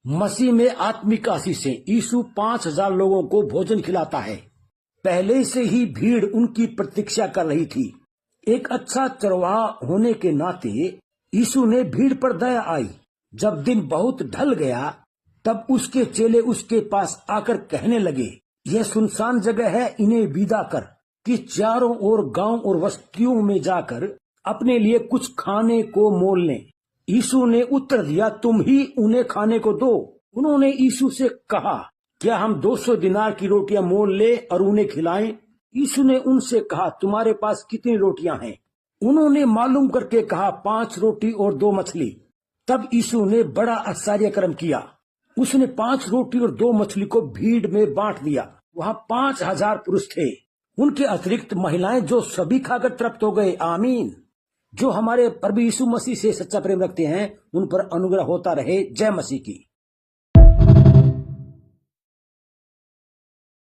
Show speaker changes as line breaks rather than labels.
मसीह में आत्मिक आशीषें। यीशु 5,000 लोगों को भोजन खिलाता है। पहले से ही भीड़ उनकी प्रतीक्षा कर रही थी। एक अच्छा चरवाहा होने के नाते यीशु ने भीड़ पर दया आई। जब दिन बहुत ढल गया तब उसके चेले उसके पास आकर कहने लगे, यह सुनसान जगह है, इन्हें विदा कर कि चारों ओर गांव और बस्तियों में जाकर अपने लिए कुछ खाने को मोल लें। यीशु ने उत्तर दिया, तुम ही उन्हें खाने को दो। उन्होंने यीशु से कहा, क्या हम 200 दिनार की रोटियां मोल ले और उन्हें खिलाएं? यीशु ने उनसे कहा, तुम्हारे पास कितनी रोटियां हैं? उन्होंने मालूम करके कहा, 5 रोटी और 2 मछली। तब यीशु ने बड़ा आश्चर्य कर्म किया। उसने 5 रोटी और 2 मछली को भीड़ में बांट दिया। वहाँ 5,000 पुरुष थे, उनके अतिरिक्त महिलाएं, जो सभी खाकर तृप्त हो गए। आमीन। जो हमारे प्रभु यीशु मसीह से सच्चा प्रेम रखते हैं उन पर अनुग्रह होता रहे। जय मसीह की।